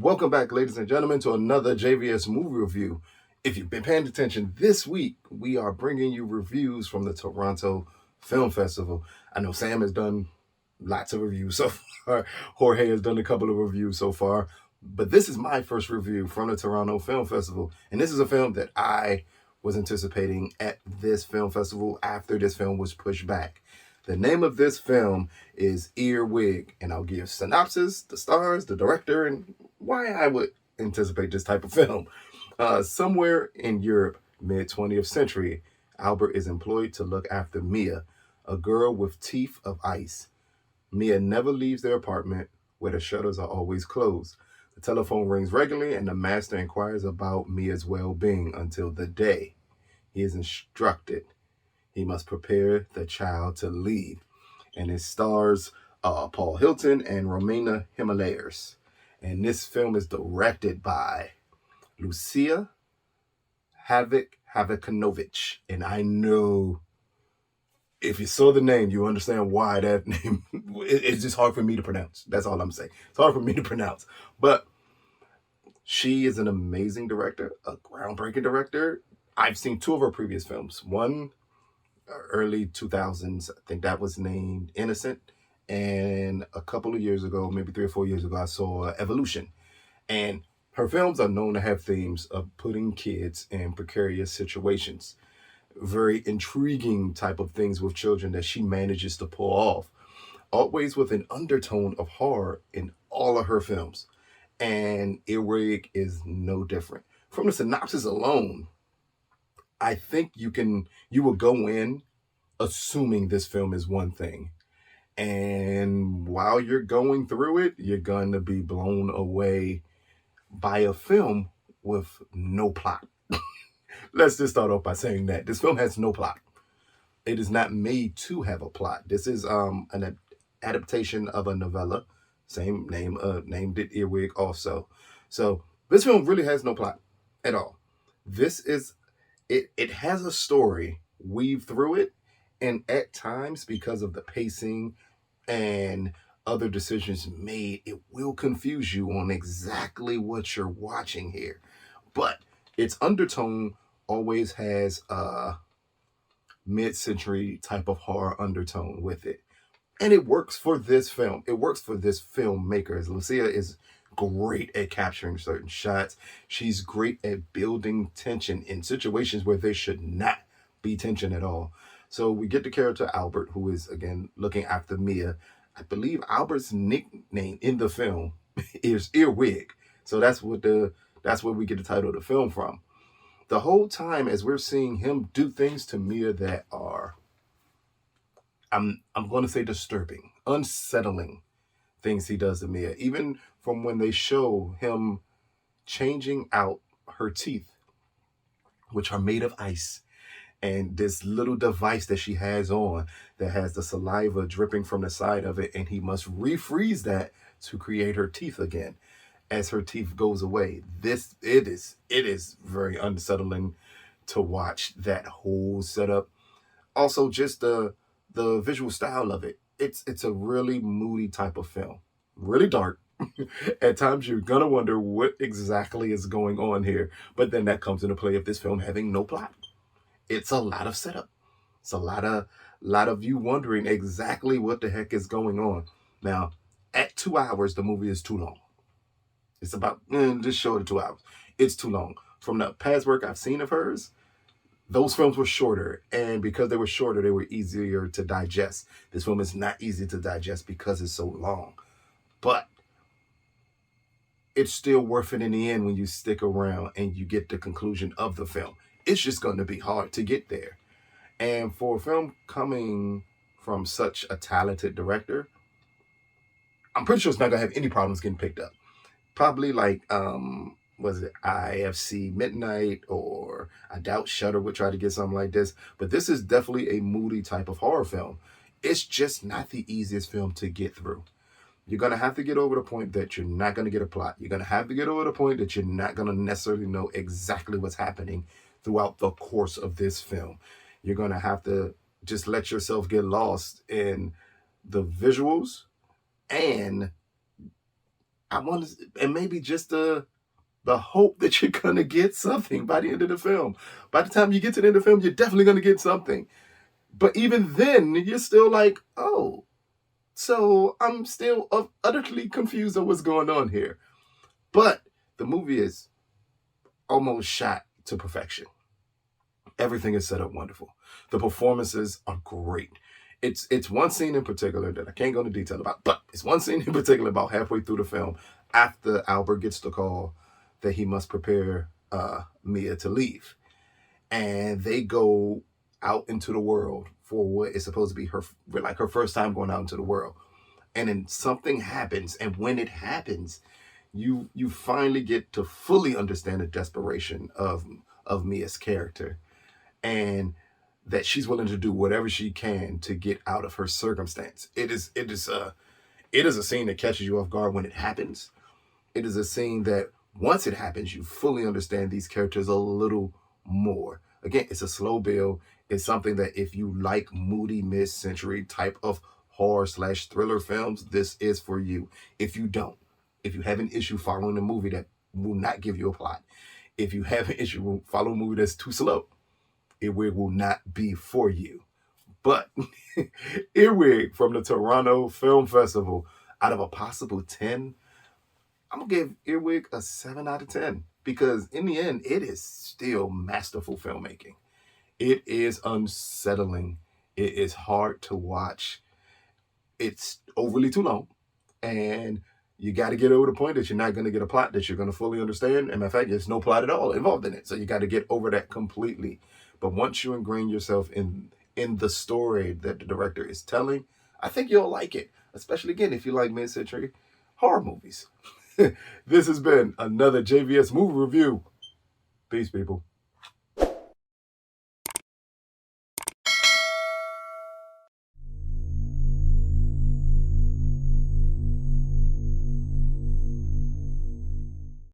Welcome back, ladies and gentlemen, to another JVS movie review. If you've been paying attention this week, we are bringing you reviews from the Toronto Film Festival. I know Sam has done lots of reviews so far. Jorge has done a couple of reviews so far. But this is my first review from the Toronto Film Festival. And this is a film that I was anticipating at this film festival after this film was pushed back. The name of this film is Earwig, and I'll give synopsis, the stars, the director, and why I would anticipate this type of film. Somewhere in Europe, mid-20th century, Albert is employed to look after Mia, a girl with teeth of ice. Mia never leaves their apartment, where the shutters are always closed. The telephone rings regularly, and the master inquires about Mia's well-being until the day he is instructed he must prepare the child to leave. And it stars Paul Hilton and Romola Hadzihalilovic. And this film is directed by Lucile Hadzihalilovic. And I know if you saw the name, you understand why that name, it's just hard for me to pronounce. That's all I'm saying. It's hard for me to pronounce. But she is an amazing director, a groundbreaking director. I've seen two of her previous films. One, early 2000s, I think that was named Innocent. And a couple of years ago, maybe 3 or 4 years ago, I saw Evolution. And her films are known to have themes of putting kids in precarious situations. Very intriguing type of things with children that she manages to pull off. Always with an undertone of horror in all of her films. And Earwig is no different. From the synopsis alone, I think you will go in assuming this film is one thing. And while you're going through it, you're going to be blown away by a film with no plot. Let's just start off by saying that. This film has no plot. It is not made to have a plot. This is an adaptation of a novella. Same name, named it Earwig also. So this film really has no plot at all. This is It has a story weaved through it, and at times, because of the pacing and other decisions made, it will confuse you on exactly what you're watching here. But its undertone always has a mid-century type of horror undertone with it. And it works for this film. It works for this filmmaker. Lucile is great at capturing certain shots. She's great at building tension in situations where there should not be tension at all. So we get the character Albert, who is, again, looking after Mia. I believe Albert's nickname in the film is Earwig. So that's where we get the title of the film from. The whole time as we're seeing him do things to Mia that are, I'm going to say disturbing, unsettling things he does to Mia. Even from when they show him changing out her teeth, which are made of ice, and this little device that she has on that has the saliva dripping from the side of it, and he must refreeze that to create her teeth again as her teeth goes away. It is very unsettling to watch that whole setup. Also, just the visual style of it. It's a really moody type of film. Really dark. At times you're gonna wonder what exactly is going on here. But then that comes into play of this film having no plot. It's a lot of setup. It's a lot of you wondering exactly what the heck is going on. Now, at 2 hours, the movie is too long. It's about just short of 2 hours. It's too long. From the past work I've seen of hers, those films were shorter, and because they were shorter, they were easier to digest. This film is not easy to digest because it's so long. But it's still worth it in the end when you stick around and you get the conclusion of the film. It's just going to be hard to get there. And for a film coming from such a talented director, I'm pretty sure it's not going to have any problems getting picked up. Probably like, was it IFC Midnight, or I doubt Shudder would try to get something like this. But this is definitely a moody type of horror film. It's just not the easiest film to get through. You're going to have to get over the point that you're not going to get a plot. You're going to have to get over the point that you're not going to necessarily know exactly what's happening throughout the course of this film. You're going to have to just let yourself get lost in the visuals and I want to, and maybe just the hope that you're gonna get something by the end of the film. By the time you get to the end of the film, you're definitely gonna get something. But even then, you're still like, oh, so I'm still utterly confused on what's going on here. But the movie is almost shot to perfection. Everything is set up wonderful. The performances are great. It's one scene in particular that I can't go into detail about, but it's one scene in particular about halfway through the film after Albert gets the call that he must prepare Mia to leave. And they go out into the world for what is supposed to be her first time going out into the world. And then something happens, and when it happens, you finally get to fully understand the desperation of Mia's character, and that she's willing to do whatever she can to get out of her circumstance. It is a scene that catches you off guard when it happens. It is a scene that once it happens, you fully understand these characters a little more. Again, it's a slow build. It's something that if you like moody mid-century type of horror/thriller films, this is for you. If you don't, if you have an issue following a movie that will not give you a plot, if you have an issue following a movie that's too slow, Earwig will not be for you. But Earwig from the Toronto Film Festival, out of a possible 10, I'm going to give Earwig a 7 out of 10. Because in the end, it is still masterful filmmaking. It is unsettling. It is hard to watch. It's overly too long. And you got to get over the point that you're not going to get a plot that you're going to fully understand. And in fact, there's no plot at all involved in it. So you got to get over that completely. But once you ingrain yourself in the story that the director is telling, I think you'll like it. Especially, again, if you like mid-century horror movies. This has been another JVS movie review. Peace, people.